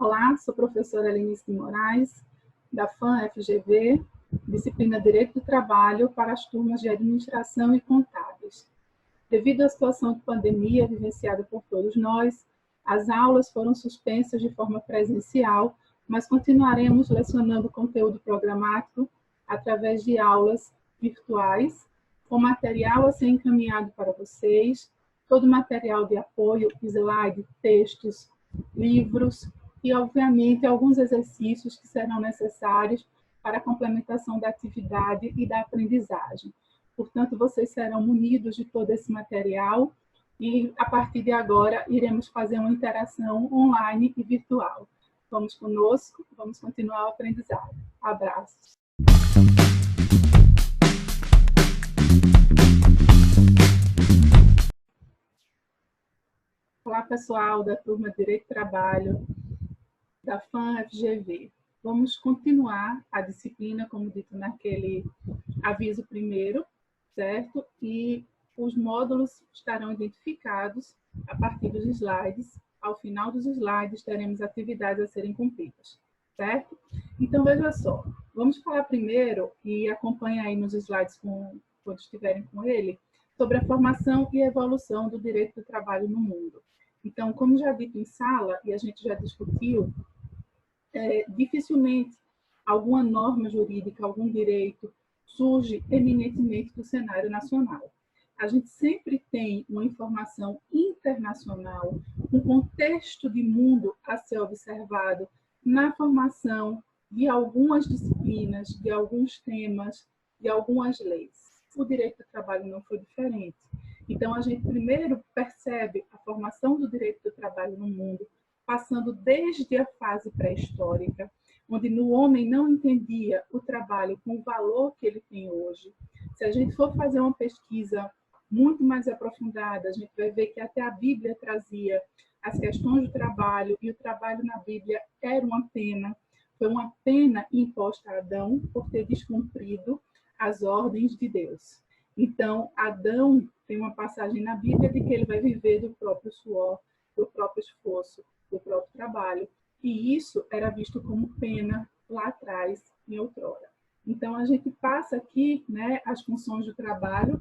Olá, sou a professora Lenice de Moraes, da FAM-FGV, disciplina Direito do Trabalho para as turmas de Administração e Contábeis. Devido à situação de pandemia vivenciada por todos nós, as aulas foram suspensas de forma presencial, mas continuaremos lecionando conteúdo programático através de aulas virtuais, com material a ser encaminhado para vocês, todo material de apoio, slide, textos, livros e, obviamente, alguns exercícios que serão necessários para a complementação da atividade e da aprendizagem. Portanto, vocês serão munidos de todo esse material e, a partir de agora, iremos fazer uma interação online e virtual. Vamos conosco, vamos continuar o aprendizado. Abraços. Olá, pessoal da turma Direito do Trabalho da FAM-FGV. Vamos continuar a disciplina, como dito naquele aviso primeiro, certo? E os módulos estarão identificados a partir dos slides. Ao final dos slides, teremos atividades a serem cumpridas, certo? Então, veja só, vamos falar primeiro, e acompanhe aí nos slides quando estiverem com ele, sobre a formação e evolução do direito do trabalho no mundo. Então, como já dito em sala, e a gente já discutiu, dificilmente alguma norma jurídica, algum direito surge eminentemente do cenário nacional. A gente sempre tem uma informação internacional, um contexto de mundo a ser observado na formação de algumas disciplinas, de alguns temas, de algumas leis. O direito do trabalho não foi diferente. Então, a gente primeiro percebe a formação do direito do trabalho no mundo, passando desde a fase pré-histórica, onde o homem não entendia o trabalho com o valor que ele tem hoje. Se a gente for fazer uma pesquisa muito mais aprofundada, a gente vai ver que até a Bíblia trazia as questões do trabalho, e o trabalho na Bíblia era uma pena. Foi uma pena imposta a Adão por ter descumprido as ordens de Deus. Então, Adão tem uma passagem na Bíblia de que ele vai viver do próprio suor, do próprio esforço, do próprio trabalho. E isso era visto como pena lá atrás, em outrora. Então, a gente passa aqui, né, as funções do trabalho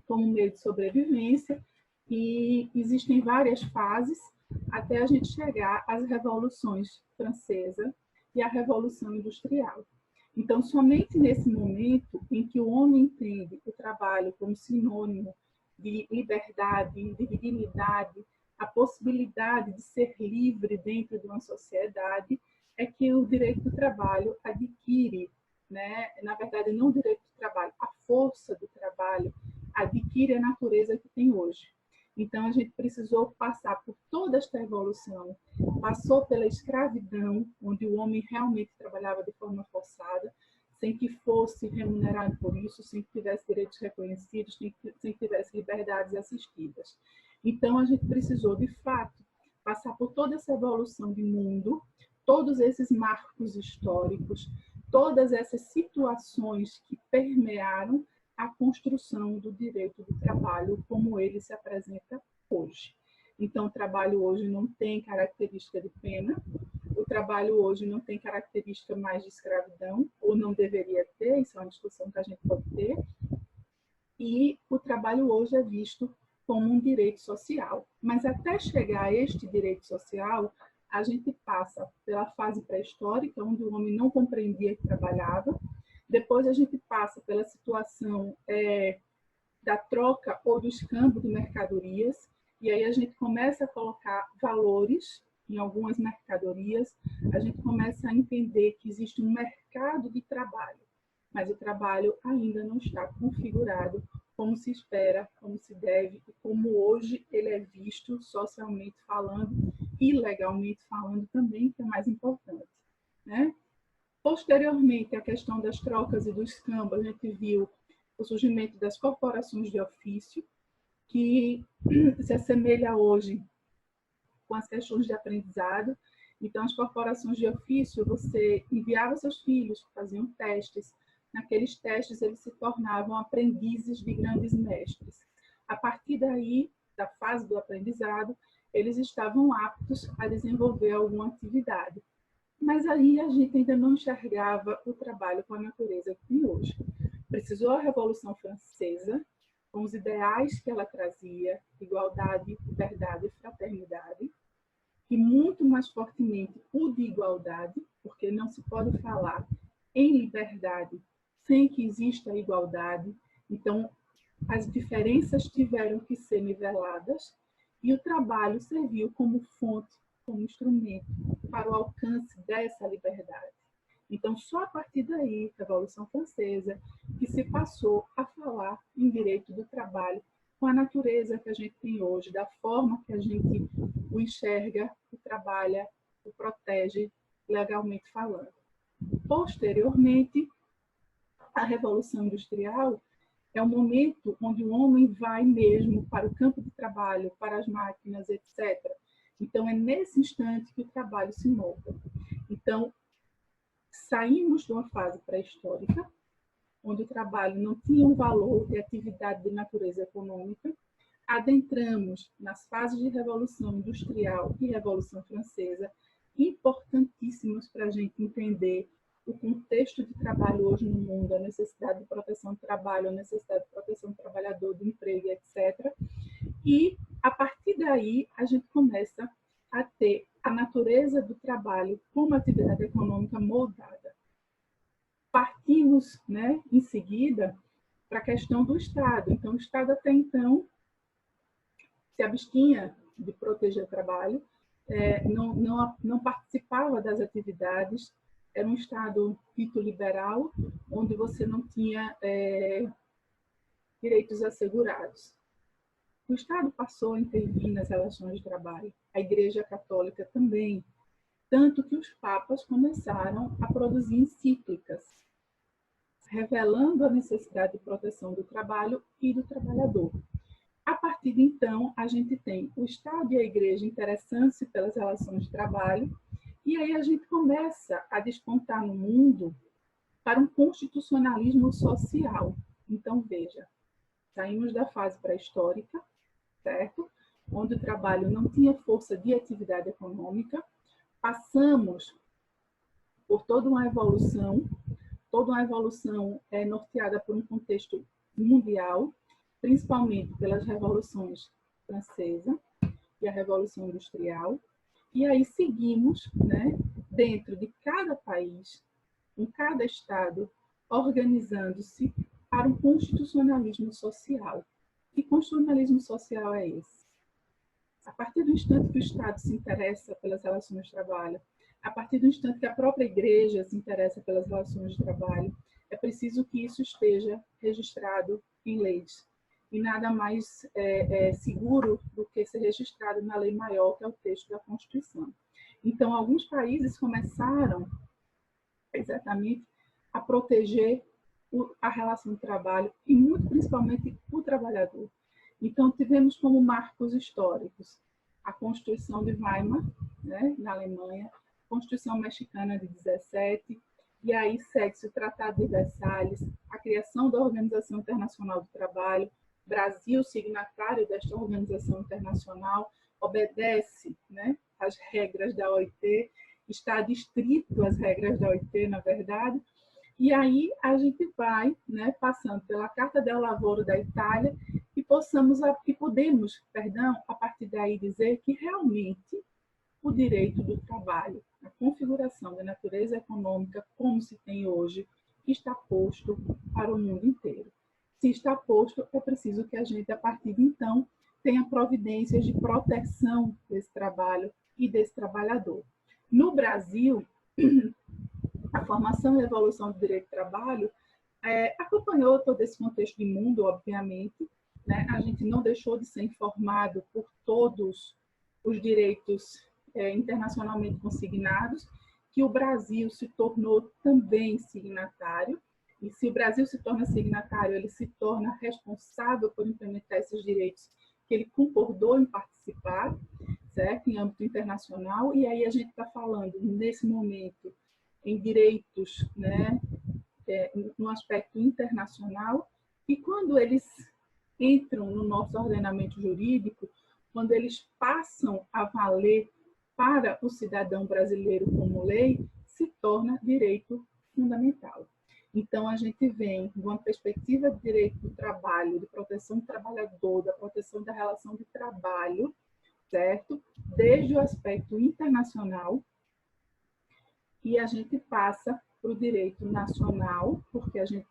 como meio de sobrevivência, e existem várias fases até a gente chegar às revoluções francesa e à Revolução Industrial. Então, somente nesse momento em que o homem entende o trabalho como sinônimo de liberdade, de dignidade, a possibilidade de ser livre dentro de uma sociedade, é que o direito do trabalho adquire, né, na verdade, não o direito do trabalho, a força do trabalho adquire a natureza que tem hoje. Então, a gente precisou passar por toda esta evolução, passou pela escravidão, onde o homem realmente trabalhava de forma forçada, sem que fosse remunerado por isso, sem que tivesse direitos reconhecidos, sem que tivesse liberdades assistidas. Então, a gente precisou, de fato, passar por toda essa evolução de mundo, todos esses marcos históricos, todas essas situações que permearam a construção do direito do trabalho como ele se apresenta hoje. Então, o trabalho hoje não tem característica de pena, o trabalho hoje não tem característica mais de escravidão, ou não deveria ter, isso é uma discussão que a gente pode ter, e o trabalho hoje é visto como um direito social. Mas até chegar a este direito social, a gente passa pela fase pré-histórica, onde o homem não compreendia que trabalhava. Depois a gente passa pela situação da troca ou do escambo de mercadorias, e aí a gente começa a colocar valores em algumas mercadorias, a gente começa a entender que existe um mercado de trabalho, mas o trabalho ainda não está configurado como se espera, como se deve, e como hoje ele é visto socialmente falando e legalmente falando também, que é mais importante, né? Posteriormente, a questão das trocas e do escambo, a gente viu o surgimento das corporações de ofício, que se assemelha hoje com as questões de aprendizado. Então, as corporações de ofício, você enviava seus filhos, faziam testes. Naqueles testes, eles se tornavam aprendizes de grandes mestres. A partir daí, da fase do aprendizado, eles estavam aptos a desenvolver alguma atividade. Mas aí a gente ainda não enxergava o trabalho com a natureza que tem hoje. Precisou a Revolução Francesa, com os ideais que ela trazia, igualdade, liberdade e fraternidade, e muito mais fortemente o de igualdade, porque não se pode falar em liberdade sem que exista igualdade. Então, as diferenças tiveram que ser niveladas e o trabalho serviu como fonte, como instrumento para o alcance dessa liberdade. Então, só a partir daí, Revolução Francesa, que se passou a falar em direito do trabalho com a natureza que a gente tem hoje, da forma que a gente o enxerga, o trabalha, o protege, legalmente falando. Posteriormente, a Revolução Industrial é um momento onde o homem vai mesmo para o campo de trabalho, para as máquinas, etc. Então, é nesse instante que o trabalho se molda. Então, saímos de uma fase pré-histórica, onde o trabalho não tinha um valor de atividade de natureza econômica, adentramos nas fases de Revolução Industrial e Revolução Francesa, importantíssimas para a gente entender o contexto de trabalho hoje no mundo, a necessidade de proteção do trabalho, a necessidade de proteção do trabalhador, do emprego, etc. E, a partir daí, a gente começa a ter a natureza do trabalho como atividade econômica moldada. Partimos, né, em seguida, para a questão do Estado. Então, o Estado, até então, se abstinha de proteger o trabalho, não participava das atividades, era um Estado dito liberal, onde você não tinha direitos assegurados. O Estado passou a intervir nas relações de trabalho, a Igreja Católica também, tanto que os papas começaram a produzir encíclicas, revelando a necessidade de proteção do trabalho e do trabalhador. A partir de então, a gente tem o Estado e a Igreja interessando-se pelas relações de trabalho, e aí a gente começa a despontar no mundo para um constitucionalismo social. Então, veja, saímos da fase pré-histórica, certo? Onde o trabalho não tinha força de atividade econômica, passamos por toda uma evolução norteada por um contexto mundial, principalmente pelas revoluções francesa e a Revolução Industrial, e aí seguimos, né, dentro de cada país, em cada estado, organizando-se para um constitucionalismo social. Que constitucionalismo social é esse? A partir do instante que o Estado se interessa pelas relações de trabalho, a partir do instante que a própria Igreja se interessa pelas relações de trabalho, é preciso que isso esteja registrado em leis. E nada mais seguro do que ser registrado na lei maior, que é o texto da Constituição. Então, alguns países começaram exatamente a proteger a relação de trabalho e, muito principalmente, o trabalhador. Então, tivemos como marcos históricos a Constituição de Weimar, né, na Alemanha, a Constituição Mexicana de 17, e aí segue-se o Tratado de Versalhes, a criação da Organização Internacional do Trabalho. Brasil, signatário desta organização internacional, obedece, né, às regras da OIT, está adstrito às regras da OIT, na verdade, e aí a gente vai, né, passando pela Carta del Lavoro da Itália e podemos, a partir daí dizer que realmente o direito do trabalho, a configuração da natureza econômica como se tem hoje, está posto para o mundo inteiro. Se está posto, é preciso que a gente, a partir de então, tenha providências de proteção desse trabalho e desse trabalhador. No Brasil, a formação e a evolução do direito do trabalho acompanhou todo esse contexto de mundo, obviamente, né? A gente não deixou de ser informado por todos os direitos internacionalmente consignados, que o Brasil se tornou também signatário, e se o Brasil se torna signatário, ele se torna responsável por implementar esses direitos que ele concordou em participar, certo? Em âmbito internacional, e aí a gente está falando, nesse momento, em direitos, né, no aspecto internacional, e quando eles entram no nosso ordenamento jurídico, quando eles passam a valer para o cidadão brasileiro como lei, se torna direito fundamental. Então, a gente vem de uma perspectiva de direito do trabalho, de proteção do trabalhador, da proteção da relação de trabalho, certo? Desde o aspecto internacional, e a gente passa para o direito nacional, porque a gente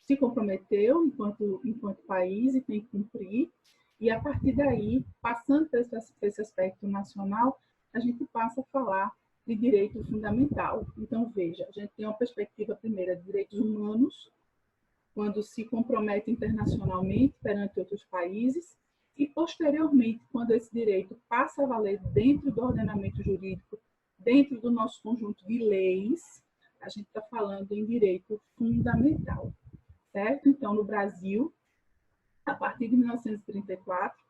se comprometeu enquanto país e tem que cumprir, e a partir daí, passando por esse aspecto nacional, a gente passa a falar de direito fundamental. Então, veja, a gente tem uma perspectiva primeira de direitos humanos, quando se compromete internacionalmente perante outros países, e posteriormente, quando esse direito passa a valer dentro do ordenamento jurídico, dentro do nosso conjunto de leis, a gente está falando em direito fundamental, certo? Então, no Brasil, a partir de 1934,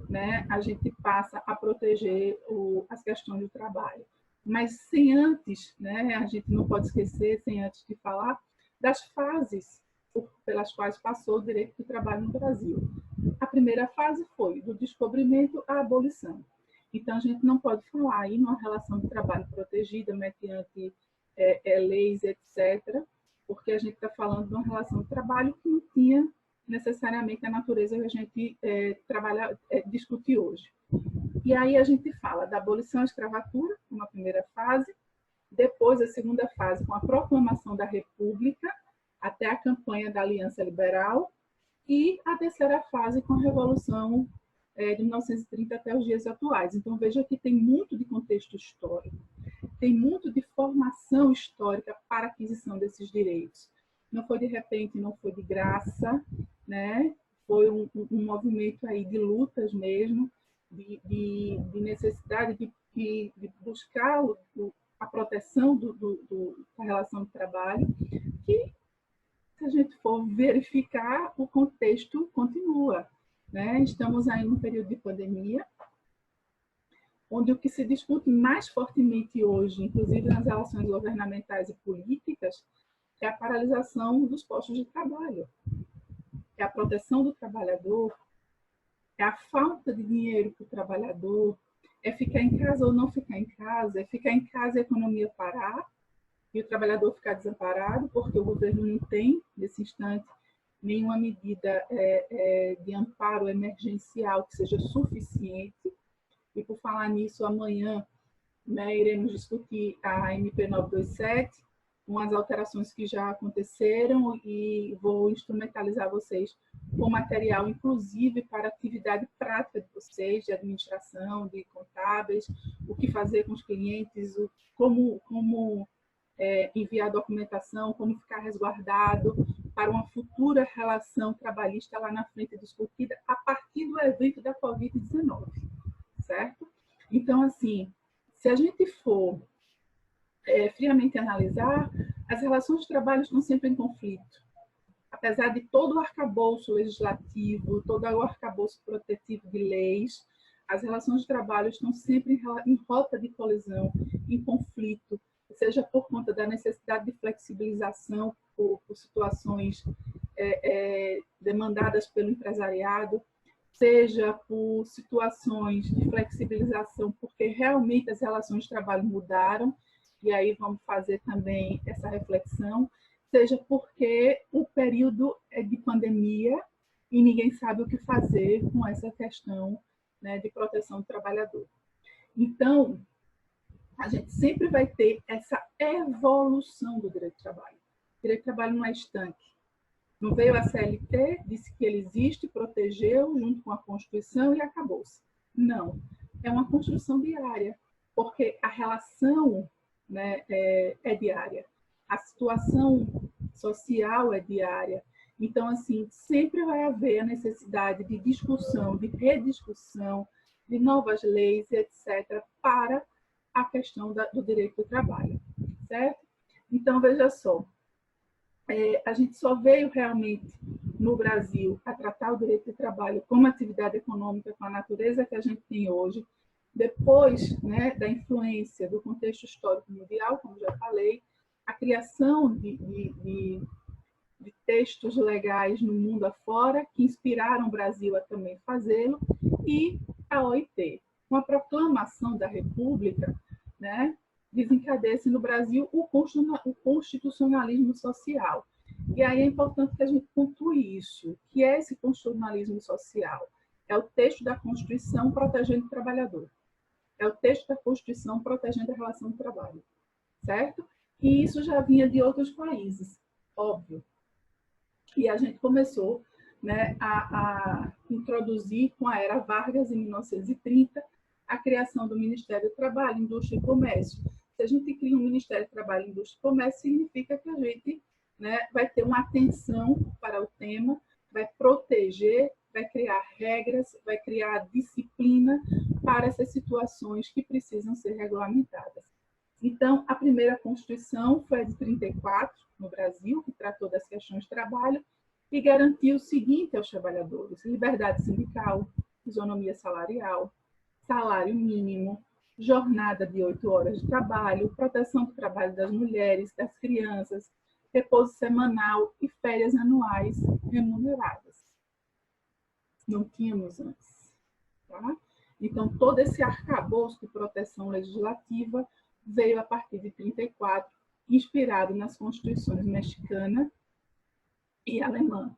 né, a gente passa a proteger as questões do trabalho. Mas sem antes, né, a gente não pode esquecer, sem antes de falar, das fases pelas quais passou o direito do trabalho no Brasil. A primeira fase foi do descobrimento à abolição. Então, a gente não pode falar aí numa relação de trabalho protegida mediante leis, etc., porque a gente está falando de uma relação de trabalho que não tinha necessariamente a natureza que a gente discute hoje. E aí a gente fala da abolição à escravatura, uma primeira fase, depois a segunda fase com a proclamação da República, até a campanha da Aliança Liberal, e a terceira fase com a Revolução de 1930 até os dias atuais. Então, veja que tem muito de contexto histórico, tem muito de formação histórica para a aquisição desses direitos. Não foi de repente, não foi de graça, né? Foi um movimento aí de lutas mesmo, de necessidade de buscar a proteção da relação de trabalho, que, se a gente for verificar, o contexto continua, né? Estamos aí num período de pandemia, onde o que se discute mais fortemente hoje, inclusive nas relações governamentais e políticas, é a paralisação dos postos de trabalho, é a proteção do trabalhador, é a falta de dinheiro para o trabalhador, é ficar em casa ou não ficar em casa, é ficar em casa e a economia parar e o trabalhador ficar desamparado, porque o governo não tem, nesse instante, nenhuma medida de amparo emergencial que seja suficiente. E, por falar nisso, amanhã, né, iremos discutir a MP 927, com as alterações que já aconteceram, e vou instrumentalizar vocês com material, inclusive, para a atividade prática de vocês, de administração, de contábeis, o que fazer com os clientes, como enviar documentação, como ficar resguardado para uma futura relação trabalhista lá na frente discutida a partir do evento da Covid-19, certo? Então, assim, se a gente for friamente analisar, as relações de trabalho estão sempre em conflito. Apesar de todo o arcabouço legislativo, todo o arcabouço protetivo de leis, as relações de trabalho estão sempre em rota de colisão, em conflito, seja por conta da necessidade de flexibilização por situações demandadas pelo empresariado, seja por situações de flexibilização, porque realmente as relações de trabalho mudaram, e aí vamos fazer também essa reflexão, seja porque o período é de pandemia e ninguém sabe o que fazer com essa questão, né, de proteção do trabalhador. Então, a gente sempre vai ter essa evolução do direito do trabalho. O direito do trabalho não é estanque. Não veio a CLT, disse que ele existe, protegeu junto com a Constituição e acabou-se. Não, é uma construção diária, porque a relação, né, é diária, a situação social é diária. Então, assim, sempre vai haver a necessidade de discussão, de rediscussão, de novas leis, etc., para a questão do direito do trabalho, certo? Então, veja só, a gente só veio realmente no Brasil a tratar o direito de trabalho como atividade econômica com a natureza que a gente tem hoje, depois, né, da influência do contexto histórico mundial, como já falei, a criação de textos legais no mundo afora, que inspiraram o Brasil a também fazê-lo, e a OIT. Com a proclamação da República, né, desencadeia-se no Brasil o constitucionalismo social. E aí é importante que a gente pontue isso. O que é esse constitucionalismo social? É o texto da Constituição protegendo o trabalhador. É o texto da Constituição protegendo a relação de trabalho. Certo? E isso já vinha de outros países, óbvio. E a gente começou, né, a introduzir, com a era Vargas, em 1930, a criação do Ministério do Trabalho, Indústria e Comércio. Se a gente cria um Ministério do Trabalho, Indústria e Comércio, significa que a gente, né, vai ter uma atenção para o tema, vai proteger, vai criar regras, vai criar disciplina para essas situações que precisam ser regulamentadas. Então, a primeira Constituição foi a de 34, no Brasil, que tratou das questões de trabalho e garantiu o seguinte aos trabalhadores: liberdade sindical, isonomia salarial, salário mínimo, jornada de 8 horas de trabalho, proteção do trabalho das mulheres, das crianças, repouso semanal e férias anuais remuneradas. Não tínhamos antes. Tá? Então, todo esse arcabouço de proteção legislativa veio a partir de 34, inspirado nas constituições mexicana e alemã.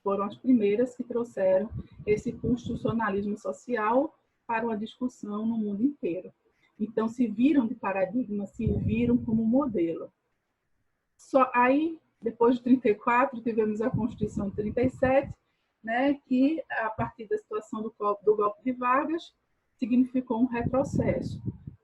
Foram as primeiras que trouxeram esse constitucionalismo social para uma discussão no mundo inteiro. Então, se viram de paradigma, se viram como modelo. Só aí, depois de 34, tivemos a Constituição de 37, né, que, a partir da situação do golpe de Vargas, significou um retrocesso.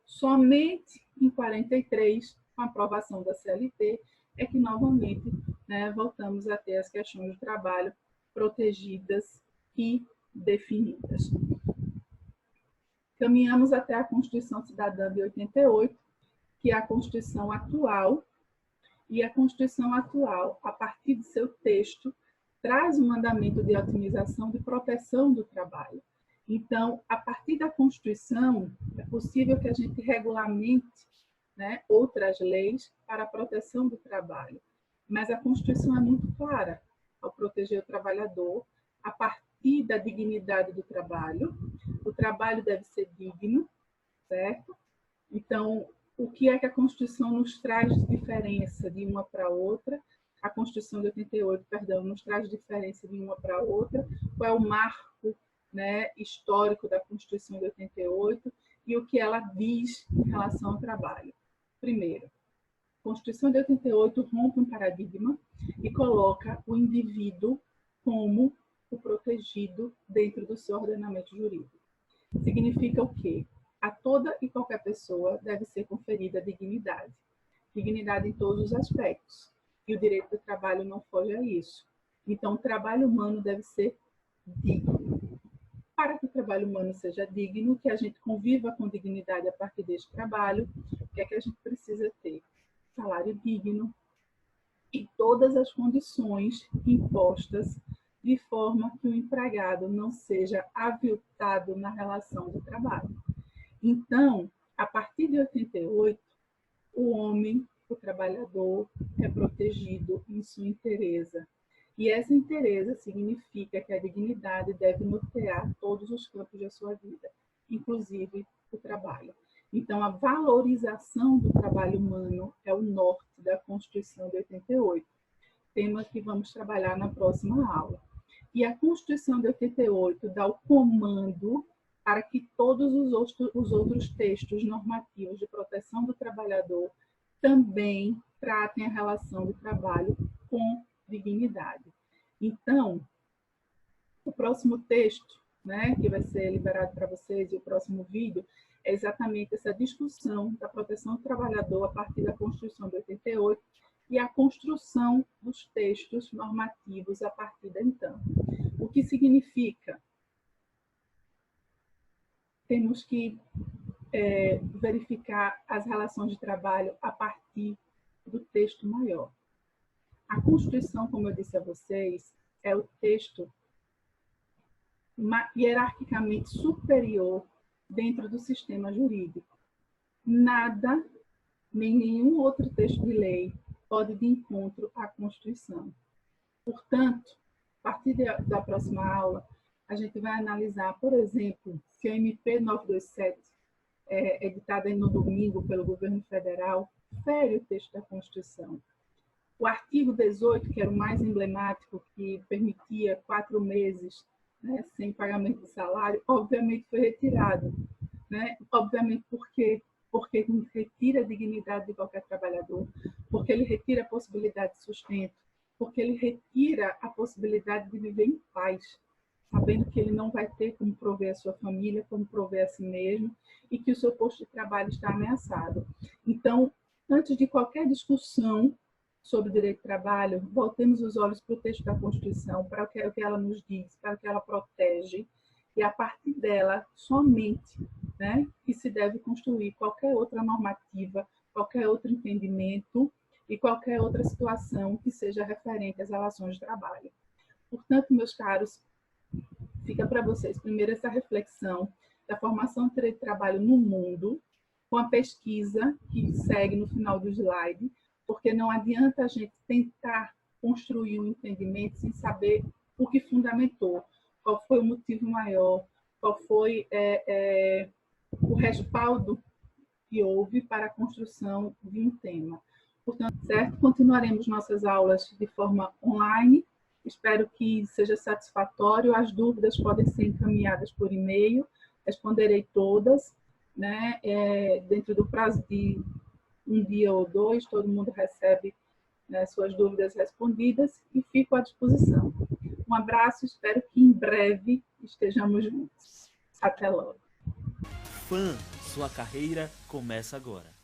Somente em 43, com a aprovação da CLT, é que novamente, né, voltamos a ter as questões de trabalho protegidas e definidas. Caminhamos até a Constituição Cidadã de 88, que é a Constituição atual, e a Constituição atual, a partir de seu texto, traz um mandamento de otimização de proteção do trabalho. Então, a partir da Constituição, é possível que a gente regulamente, né, outras leis para a proteção do trabalho. Mas a Constituição é muito clara ao proteger o trabalhador a partir da dignidade do trabalho. O trabalho deve ser digno, certo? Então, o que é que a Constituição nos traz de diferença de uma para outra? A Constituição de 88, perdão, nos traz diferença de uma para outra. Qual é o marco, né, histórico da Constituição de 88 e o que ela diz em relação ao trabalho? Primeiro, a Constituição de 88 rompe um paradigma e coloca o indivíduo como o protegido dentro do seu ordenamento jurídico. Significa o quê? A toda e qualquer pessoa deve ser conferida dignidade. Dignidade em todos os aspectos. E o direito do trabalho não foge a isso. Então, o trabalho humano deve ser digno. Para que o trabalho humano seja digno, que a gente conviva com dignidade a partir deste trabalho, o que é que a gente precisa ter? Salário digno e todas as condições impostas de forma que o empregado não seja aviltado na relação de trabalho. Então, a partir de 88, o homem, o trabalhador, é protegido em sua inteireza. E essa inteireza significa que a dignidade deve nortear todos os campos da sua vida, inclusive o trabalho. Então, a valorização do trabalho humano é o norte da Constituição de 88, tema que vamos trabalhar na próxima aula. E a Constituição de 88 dá o comando para que todos os outros textos normativos de proteção do trabalhador também tratem a relação do trabalho com dignidade. Então, o próximo texto, né, que vai ser liberado para vocês, e o próximo vídeo, é exatamente essa discussão da proteção do trabalhador a partir da Constituição de 88 e a construção dos textos normativos a partir de então. O que significa? Temos que verificar as relações de trabalho a partir do texto maior. A Constituição, como eu disse a vocês, é o texto hierarquicamente superior dentro do sistema jurídico. Nada, nem nenhum outro texto de lei pode ir de encontro à Constituição. Portanto, a partir da próxima aula, A gente vai analisar, por exemplo, se a MP 927, editada no domingo pelo governo federal, fere o texto da Constituição. O artigo 18, que era o mais emblemático, que permitia 4 meses, né, sem pagamento de salário, obviamente foi retirado. Né? Obviamente, por quê? Porque ele retira a dignidade de qualquer trabalhador, porque ele retira a possibilidade de sustento, porque ele retira a possibilidade de viver em paz, sabendo que ele não vai ter como prover a sua família, como prover a si mesmo, e que o seu posto de trabalho está ameaçado. Então, antes de qualquer discussão sobre o direito do trabalho, voltemos os olhos para o texto da Constituição, para o que ela nos diz, para o que ela protege, e a partir dela, somente, né, que se deve construir qualquer outra normativa, qualquer outro entendimento e qualquer outra situação que seja referente às relações de trabalho. Portanto, meus caros, fica para vocês primeiro essa reflexão da formação do direito de trabalho no mundo, com a pesquisa que segue no final do slide, porque não adianta a gente tentar construir um entendimento sem saber o que fundamentou, qual foi o motivo maior, qual foi o respaldo que houve para a construção de um tema. Portanto, certo? Continuaremos nossas aulas de forma online. Espero que seja satisfatório. As dúvidas podem ser encaminhadas por e-mail. Responderei todas, né? Dentro do prazo de 1 dia ou 2, todo mundo recebe, né, suas dúvidas respondidas e fico à disposição. Um abraço, espero que em breve estejamos juntos. Até logo. FAM, sua carreira começa agora.